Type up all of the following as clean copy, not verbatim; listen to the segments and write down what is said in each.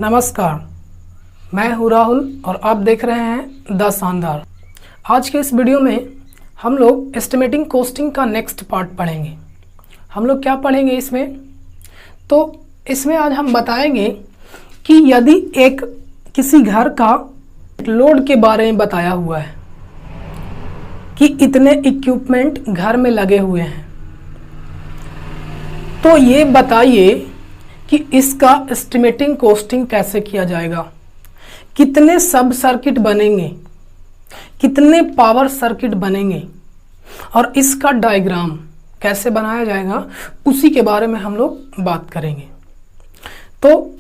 नमस्कार, मैं हूँ राहुल और आप देख रहे हैं द शानदार। आज के इस वीडियो में हम लोग एस्टिमेटिंग कॉस्टिंग का नेक्स्ट पार्ट पढ़ेंगे। हम लोग क्या पढ़ेंगे इसमें? तो इसमें आज हम बताएंगे कि यदि एक किसी घर का लोड के बारे में बताया हुआ है कि इतने इक्विपमेंट घर में लगे हुए हैं, तो ये बताइए कि इसका एस्टिमेटिंग कॉस्टिंग कैसे किया जाएगा, कितने सब सर्किट बनेंगे, कितने पावर सर्किट बनेंगे और इसका डायग्राम कैसे बनाया जाएगा, उसी के बारे में हम लोग बात करेंगे। तो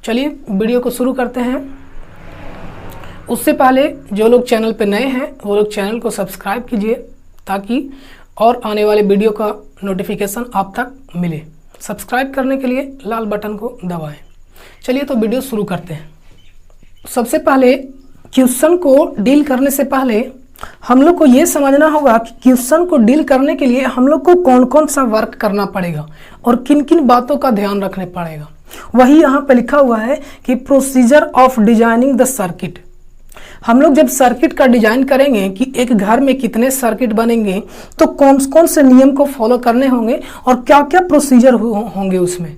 चलिए वीडियो को शुरू करते हैं। उससे पहले जो लोग चैनल पर नए हैं वो लोग चैनल को सब्सक्राइब कीजिए ताकि और आने वाले वीडियो का नोटिफिकेशन आप तक मिले। सब्सक्राइब करने के लिए लाल बटन को दबाएं। चलिए तो वीडियो शुरू करते हैं। सबसे पहले क्वेश्चन को डील करने से पहले हम लोग को ये समझना होगा कि क्वेश्चन को डील करने के लिए हम लोग को कौन कौन सा वर्क करना पड़ेगा और किन किन बातों का ध्यान रखने पड़ेगा। वही यहाँ पे लिखा हुआ है कि procedure of designing the circuit. हम लोग जब सर्किट का डिजाइन करेंगे कि एक घर में कितने सर्किट बनेंगे, तो कौन कौन से नियम को फॉलो करने होंगे और क्या क्या प्रोसीजर होंगे उसमें।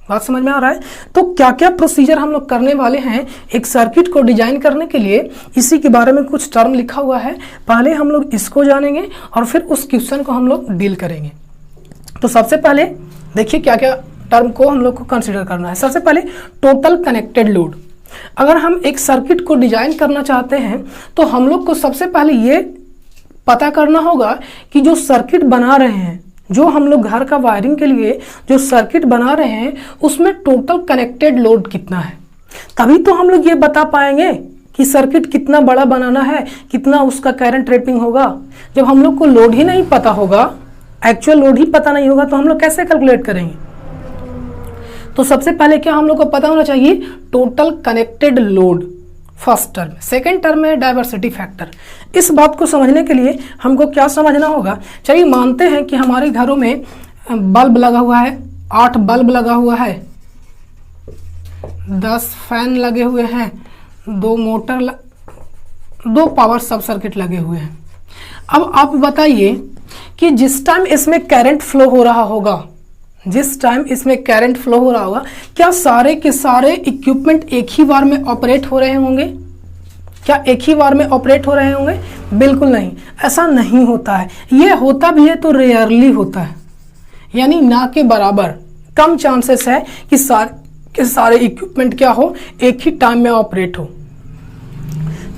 बात समझ में आ रहा है? तो क्या क्या प्रोसीजर हम लोग करने वाले हैं एक सर्किट को डिजाइन करने के लिए, इसी के बारे में कुछ टर्म लिखा हुआ है। पहले हम लोग इसको जानेंगे और फिर उस क्वेश्चन को हम लोग डील करेंगे। तो सबसे पहले देखिए क्या क्या टर्म को हम लोग को कंसिडर करना है। सबसे पहले टोटल कनेक्टेड लोड। अगर हम एक सर्किट को डिजाइन करना चाहते हैं तो हम लोग को सबसे पहले ये पता करना होगा कि जो सर्किट बना रहे हैं, जो हम लोग घर का वायरिंग के लिए जो सर्किट बना रहे हैं, उसमें टोटल कनेक्टेड लोड कितना है। तभी तो हम लोग ये बता पाएंगे कि सर्किट कितना बड़ा बनाना है, कितना उसका करंट रेटिंग होगा। जब हम लोग को लोड ही नहीं पता होगा, एक्चुअल लोड ही पता नहीं होगा, तो हम लोग कैसे कैलकुलेट करेंगे। तो सबसे पहले क्या हम लोग को पता होना चाहिए, total connected load first term. Second term है डाइवर्सिटी फैक्टर। इस बात को समझने के लिए हमको क्या समझना होगा, चलिए मानते हैं कि हमारे घरों में बल्ब लगा हुआ है, 8 बल्ब लगा हुआ है, 10 फैन लगे हुए हैं, 2 मोटर 2 पावर सब सर्किट लगे हुए हैं। अब आप बताइए कि जिस टाइम इसमें करंट फ्लो हो रहा होगा, जिस टाइम इसमें करंट फ्लो हो रहा होगा, क्या सारे के सारे इक्विपमेंट एक ही बार में ऑपरेट हो रहे होंगे? क्या एक ही बार में ऑपरेट हो रहे होंगे? बिल्कुल नहीं, ऐसा नहीं होता है। ये होता भी है तो रेयरली होता है, यानी ना के बराबर। कम चांसेस है कि सारे के सारे इक्विपमेंट क्या हो, एक ही टाइम में ऑपरेट हो।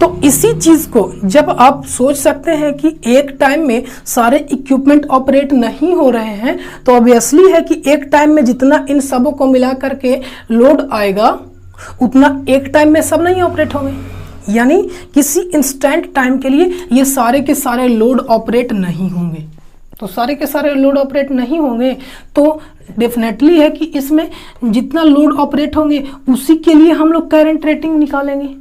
तो इसी चीज को जब आप सोच सकते हैं कि एक टाइम में सारे इक्विपमेंट ऑपरेट नहीं हो रहे हैं, तो ऑब्वियसली है कि एक टाइम में जितना इन सबों को मिला करके लोड आएगा, उतना एक टाइम में सब नहीं ऑपरेट होंगे। यानी किसी इंस्टेंट टाइम के लिए ये सारे के सारे लोड ऑपरेट नहीं होंगे। तो सारे के सारे लोड ऑपरेट नहीं होंगे तो डेफिनेटली है कि इसमें जितना लोड ऑपरेट होंगे उसी के लिए हम लोग करंट रेटिंग निकालेंगे।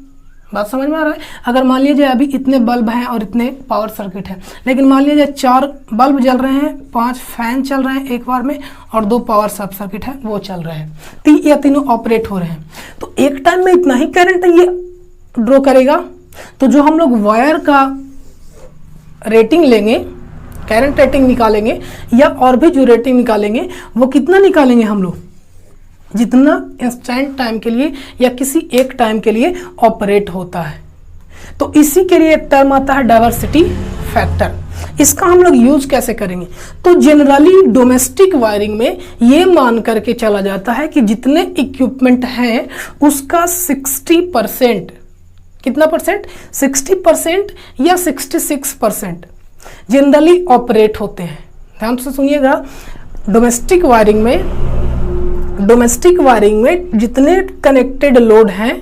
बात समझ में आ रहा है? अगर मान लीजिए अभी इतने बल्ब हैं और इतने पावर सर्किट है, लेकिन मान लीजिए 4 बल्ब जल रहे हैं, 5 फैन चल रहे हैं एक बार में और 2 पावर सब सर्किट है वो चल रहे हैं, या तीनों ऑपरेट हो रहे हैं, तो एक टाइम में इतना ही करंट ये ड्रॉ करेगा। तो जो हम लोग वायर का रेटिंग लेंगे, करंट रेटिंग निकालेंगे या और भी जो रेटिंग निकालेंगे, वो कितना निकालेंगे हम लोग, जितना इंस्टेंट टाइम के लिए या किसी एक टाइम के लिए ऑपरेट होता है। तो इसी के लिए एक टर्म आता है डाइवर्सिटी फैक्टर। इसका हम लोग यूज कैसे करेंगे? तो जनरली डोमेस्टिक वायरिंग में ये मान करके चला जाता है कि जितने इक्विपमेंट हैं उसका 60%, कितना परसेंट, 60% या 66% जनरली ऑपरेट होते हैं। ध्यान से सुनिएगा, डोमेस्टिक वायरिंग में जितने कनेक्टेड लोड हैं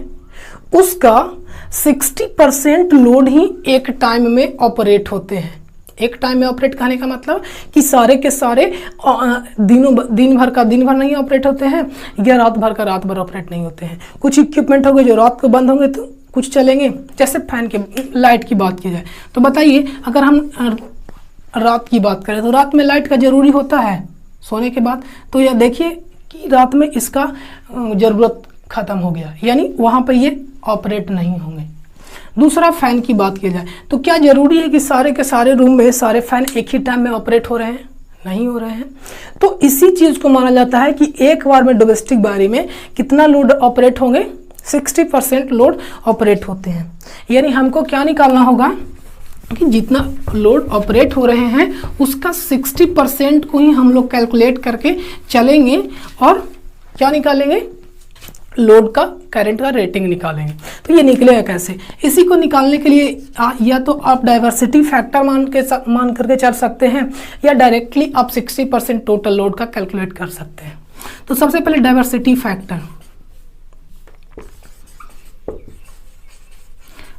उसका 60% लोड ही एक टाइम में ऑपरेट होते हैं। एक टाइम में ऑपरेट करने का मतलब कि सारे के सारे दिन भर नहीं ऑपरेट होते हैं या रात भर का रात भर ऑपरेट नहीं होते हैं। कुछ इक्विपमेंट होंगे जो रात को बंद होंगे तो कुछ चलेंगे। जैसे फैन के लाइट की बात की जाए तो बताइए, अगर हम रात की बात करें तो रात में लाइट का ज़रूरी होता है सोने के बाद। तो यह देखिए कि रात में इसका ज़रूरत खत्म हो गया, यानी वहाँ पर ये ऑपरेट नहीं होंगे। दूसरा, फैन की बात की जाए तो क्या जरूरी है कि सारे के सारे रूम में सारे फैन एक ही टाइम में ऑपरेट हो रहे हैं? नहीं हो रहे हैं। तो इसी चीज को माना जाता है कि एक बार में डोमेस्टिक बारी में कितना लोड ऑपरेट होंगे? 60% लोड ऑपरेट होते हैं। यानी हमको क्या निकालना होगा कि जितना लोड ऑपरेट हो रहे हैं उसका 60% को ही हम लोग कैलकुलेट करके चलेंगे और क्या निकालेंगे? लोड का, करंट का रेटिंग निकालेंगे। तो ये निकलेगा कैसे? इसी को निकालने के लिए या तो आप डाइवर्सिटी फैक्टर मान करके चल सकते हैं, या डायरेक्टली आप 60% टोटल लोड का कैलकुलेट कर सकते हैं। तो सबसे पहले डाइवर्सिटी फैक्टर।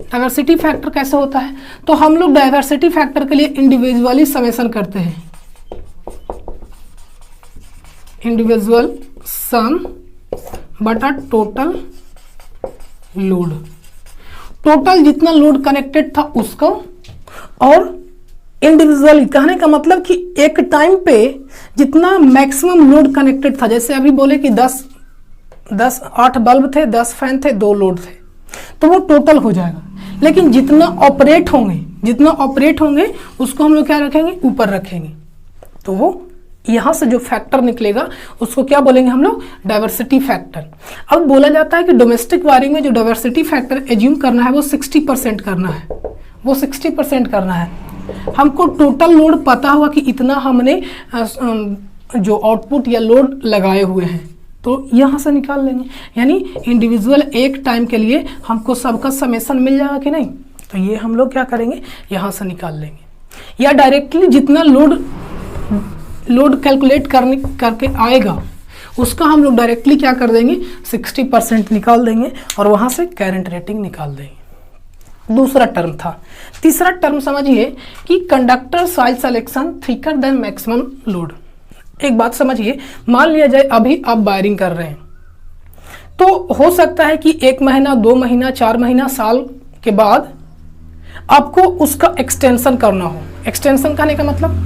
डाइवर्सिटी फैक्टर कैसे होता है? तो हम लोग डाइवर्सिटी फैक्टर के लिए इंडिविजुअली समेशन करते हैं। इंडिविजुअल सम बटा टोटल लोड। टोटल जितना लोड कनेक्टेड था उसको, और इंडिविजुअली कहने का मतलब कि एक टाइम पे जितना मैक्सिमम लोड कनेक्टेड था, जैसे अभी बोले कि 8 बल्ब थे, 10 फैन थे, 2 लोड थे, तो वो टोटल हो जाएगा। लेकिन जितना ऑपरेट होंगे उसको हम लोग क्या रखेंगे? ऊपर रखेंगे। तो वो यहां से जो फैक्टर निकलेगा उसको क्या बोलेंगे हम लोग? Diversity factor. अब बोला जाता है कि डोमेस्टिक वायरिंग में जो डाइवर्सिटी फैक्टर एज्यूम करना है वो 60% करना है, वो 60% करना है। हमको टोटल लोड पता हुआ कि इतना हमने जो आउटपुट या लोड लगाए हुए हैं, तो यहाँ से निकाल लेंगे। यानी इंडिविजुअल एक टाइम के लिए हमको सबका समेशन मिल जाएगा कि नहीं? तो ये हम लोग क्या करेंगे? यहाँ से निकाल लेंगे। या डायरेक्टली जितना लोड कैलकुलेट करके आएगा उसका हम लोग डायरेक्टली क्या कर देंगे? 60% निकाल देंगे और वहाँ से करंट रेटिंग निकाल देंगे। दूसरा टर्म था। तीसरा टर्म समझिए कि conductor size selection thicker than maximum load. एक बात समझिए, मान लिया जाए अभी आप वायरिंग कर रहे हैं, तो हो सकता है कि 1 महीना, 2 महीना, 4 महीना, साल के बाद आपको उसका एक्सटेंशन करना हो। एक्सटेंशन करने का मतलब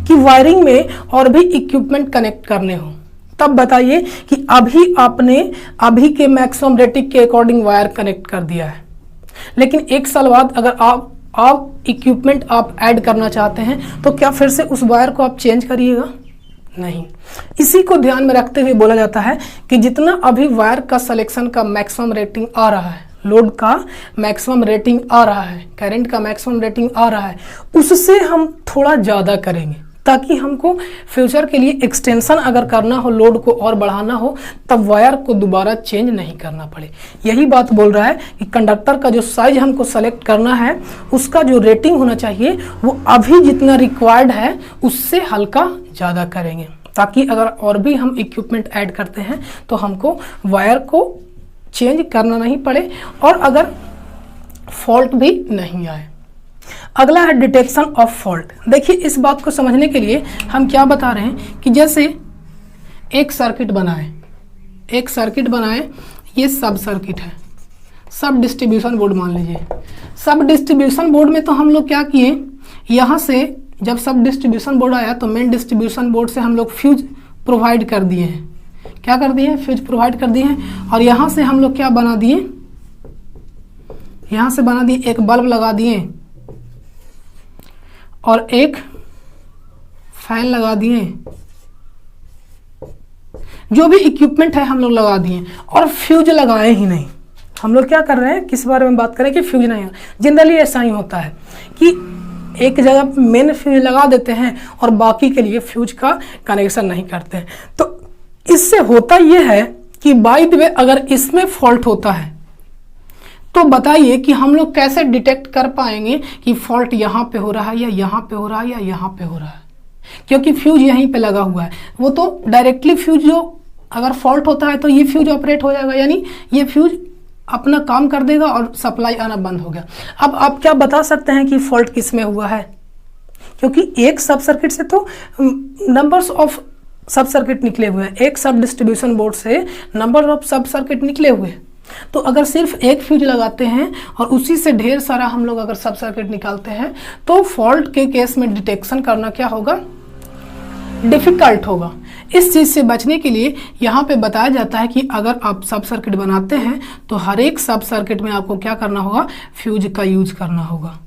कि वायरिंग में और भी इक्विपमेंट कनेक्ट करने हो। तब बताइए कि अभी आपने अभी के मैक्सिमम रेटिंग के अकॉर्डिंग वायर कनेक्ट कर दिया है, लेकिन 1 साल बाद अगर आप इक्विपमेंट आप ऐड करना चाहते हैं तो क्या फिर से उस वायर को आप चेंज करिएगा? नहीं। इसी को ध्यान में रखते हुए बोला जाता है कि जितना अभी वायर का सिलेक्शन का मैक्सिमम रेटिंग आ रहा है, लोड का मैक्सिमम रेटिंग आ रहा है, करंट का मैक्सिमम रेटिंग आ रहा है, उससे हम थोड़ा ज़्यादा करेंगे ताकि हमको फ्यूचर के लिए एक्सटेंशन अगर करना हो, लोड को और बढ़ाना हो, तब वायर को दोबारा चेंज नहीं करना पड़े। यही बात बोल रहा है कि कंडक्टर का जो साइज हमको सेलेक्ट करना है उसका जो रेटिंग होना चाहिए वो अभी जितना रिक्वायर्ड है उससे हल्का ज़्यादा करेंगे, ताकि अगर और भी हम इक्विपमेंट ऐड करते हैं तो हमको वायर को चेंज करना नहीं पड़े और अगर फॉल्ट भी नहीं आए। अगला है डिटेक्शन ऑफ फॉल्ट। देखिए, इस बात को समझने के लिए हम क्या बता रहे हैं कि जैसे एक सर्किट बनाए, ये सब सर्किट है, सब डिस्ट्रीब्यूशन बोर्ड मान लीजिए। सब डिस्ट्रीब्यूशन बोर्ड में तो हम लोग क्या किए, यहाँ से जब सब डिस्ट्रीब्यूशन बोर्ड आया तो मेन डिस्ट्रीब्यूशन बोर्ड से हम लोग फ्यूज प्रोवाइड कर दिए हैं। क्या कर दिए हैं? फ्यूज प्रोवाइड कर दिए हैं। और यहाँ से हम लोग क्या बना दिए? यहाँ से बना दिए, एक बल्ब लगा दिए और एक फैन लगा दिए, जो भी इक्विपमेंट है हम लोग लगा दिए और फ्यूज लगाए ही नहीं। हम लोग क्या कर रहे हैं, किस बारे में बात करें कि फ्यूज नहीं है। जनरली ऐसा ही होता है कि एक जगह मेन फ्यूज लगा देते हैं और बाकी के लिए फ्यूज का कनेक्शन नहीं करते हैं। तो इससे होता यह है कि बाय द वे अगर इसमें फॉल्ट होता है तो बताइए कि हम लोग कैसे डिटेक्ट कर पाएंगे कि फॉल्ट यहाँ पे हो रहा है या यहाँ पे हो रहा है या यहाँ पे हो रहा है, क्योंकि फ्यूज यहीं पे लगा हुआ है। वो तो डायरेक्टली फ्यूज जो अगर फॉल्ट होता है तो ये फ्यूज ऑपरेट हो जाएगा, यानी ये फ्यूज अपना काम कर देगा और सप्लाई आना बंद हो गया। अब आप क्या बता सकते हैं कि फॉल्ट किस में हुआ है, क्योंकि एक सब सर्किट से तो नंबर्स ऑफ सब सर्किट निकले हुए हैं, एक सब डिस्ट्रीब्यूशन बोर्ड से नंबर ऑफ सब सर्किट निकले हुए हैं। तो अगर सिर्फ एक फ्यूज लगाते हैं और उसी से ढेर सारा हम लोग अगर सब सर्किट निकालते हैं तो फॉल्ट के केस में डिटेक्शन करना क्या होगा, डिफिकल्ट होगा। इस चीज़ से बचने के लिए यहाँ पे बताया जाता है कि अगर आप सब सर्किट बनाते हैं तो हर एक सब सर्किट में आपको क्या करना होगा, फ्यूज का यूज करना होगा।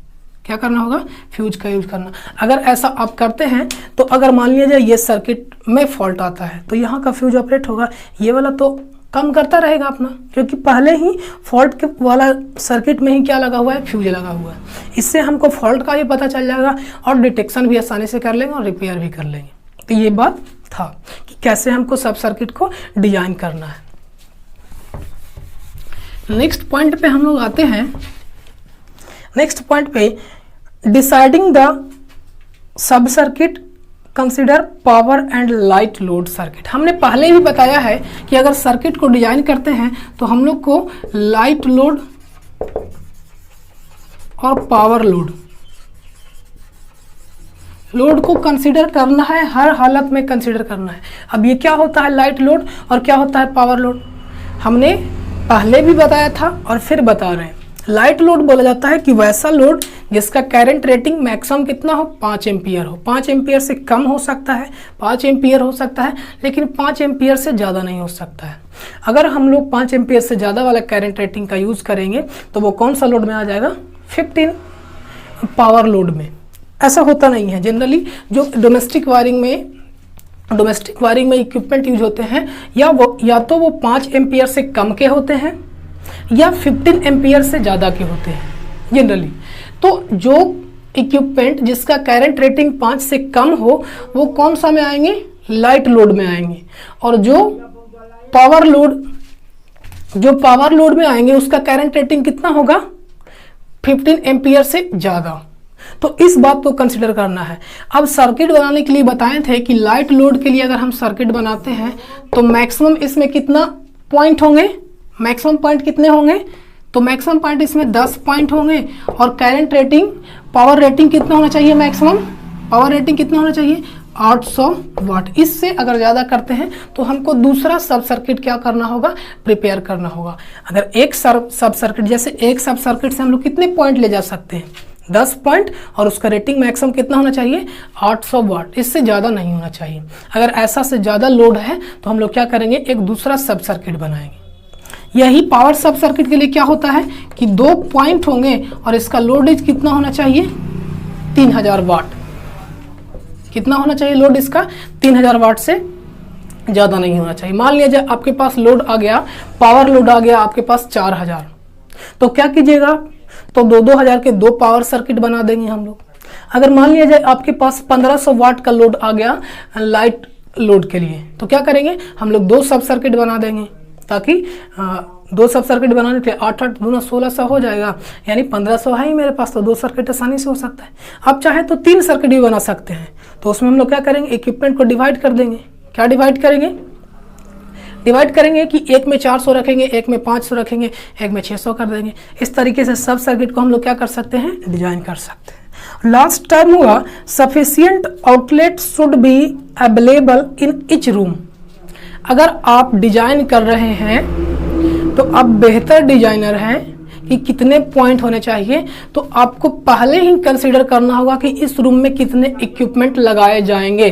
क्या करना होगा, फ्यूज का यूज करना। अगर ऐसा आप करते हैं तो अगर मान लिया जाए ये सर्किट में फॉल्ट आता है तो यहाँ का फ्यूज ऑपरेट होगा, ये वाला तो कम करता रहेगा अपना, क्योंकि पहले ही फॉल्ट के वाला सर्किट में ही क्या लगा हुआ है, फ्यूज लगा हुआ है। इससे हमको फॉल्ट का भी पता चल जाएगा और डिटेक्शन भी आसानी से कर लेंगे और रिपेयर भी कर लेंगे। तो ये बात था कि कैसे हमको सब सर्किट को डिजाइन करना है। नेक्स्ट पॉइंट पे हम लोग आते हैं। नेक्स्ट पॉइंट पे deciding the sub circuit consider power and light load circuit. हमने पहले भी बताया है कि अगर सर्किट को डिजाइन करते हैं तो हम लोग को लाइट लोड और पावर लोड को कंसीडर करना है, हर हालत में कंसीडर करना है। अब ये क्या होता है लाइट लोड और क्या होता है पावर लोड, हमने पहले भी बताया था और फिर बता रहे हैं। लाइट लोड बोला जाता है कि वैसा लोड जिसका करंट रेटिंग मैक्सिमम कितना हो, 5 एम्पियर हो। 5 एम्पियर से कम हो सकता है, 5 एम्पियर हो सकता है, लेकिन 5 एम्पियर से ज़्यादा नहीं हो सकता है। अगर हम लोग 5 एम्पियर से ज़्यादा वाला करंट रेटिंग का यूज़ करेंगे तो वो कौन सा लोड में आ जाएगा, 15 पावर लोड में। ऐसा होता नहीं है जनरली। जो डोमेस्टिक वायरिंग में इक्विपमेंट यूज होते हैं या तो वो 5 एम्पियर से कम के होते हैं या 15 एम्पियर से ज़्यादा के होते हैं जनरली। तो जो इक्विपमेंट जिसका करंट रेटिंग 5 से कम हो वो कौन सा में आएंगे, लाइट लोड में आएंगे। और जो पावर लोड में आएंगे उसका करंट रेटिंग कितना होगा, 15 एम्पियर से ज़्यादा। तो इस बात को कंसिडर करना है। अब सर्किट बनाने के लिए बताए थे कि लाइट लोड के लिए अगर हम सर्किट बनाते हैं तो मैक्सिमम इसमें कितना पॉइंट होंगे, मैक्सिमम पॉइंट कितने होंगे, तो मैक्सिमम पॉइंट इसमें 10 पॉइंट होंगे। और करंट रेटिंग, पावर रेटिंग कितना होना चाहिए, मैक्सिमम पावर रेटिंग कितना होना चाहिए, 800 वाट। इससे अगर ज़्यादा करते हैं तो हमको दूसरा सब सर्किट क्या करना होगा, प्रिपेयर करना होगा। अगर एक सब सर्किट, जैसे एक सब सर्किट से हम लोग कितने पॉइंट ले जा सकते हैं, 10 पॉइंट, और उसका रेटिंग मैक्सिमम कितना होना चाहिए, 800 वाट। इससे ज़्यादा नहीं होना चाहिए। अगर ऐसा से ज़्यादा लोड है तो हम लोग क्या करेंगे, एक दूसरा सब सर्किट बनाएंगे। यही पावर सब सर्किट के लिए क्या होता है कि 2 पॉइंट होंगे और इसका लोडेज कितना होना चाहिए, 3000 वाट। कितना होना चाहिए लोड इसका, 3000 वाट से ज़्यादा नहीं होना चाहिए। मान लिया जाए आपके पास लोड आ गया, पावर लोड आ गया आपके पास 4000, तो क्या कीजिएगा, तो 2000 के 2 पावर सर्किट बना देंगे हम लोग। अगर मान लिया जाए आपके पास 1500 वाट का लोड आ गया लाइट लोड के लिए, तो क्या करेंगे हम लोग 2 सब सर्किट बना देंगे, ताकि 2 सब सर्किट बनाने के लिए 8 8 दूना 1600 हो जाएगा, यानी 1500 है ही मेरे पास, तो 2 सर्किट आसानी से हो सकता है। आप चाहे तो 3 सर्किट भी बना सकते हैं। तो उसमें हम लोग क्या करेंगे, इक्विपमेंट को डिवाइड कर देंगे। क्या डिवाइड करेंगे कि एक में 400 रखेंगे, एक में 500 रखेंगे, एक में 600 कर देंगे। इस तरीके से सब सर्किट को हम लोग क्या कर सकते हैं, डिजाइन कर सकते हैं। लास्ट टर्म हुआ sufficient outlet should be available in each room. अगर आप डिजाइन कर रहे हैं तो आप बेहतर डिजाइनर हैं कि कितने पॉइंट होने चाहिए, तो आपको पहले ही कंसीडर करना होगा कि इस रूम में कितने इक्विपमेंट लगाए जाएंगे।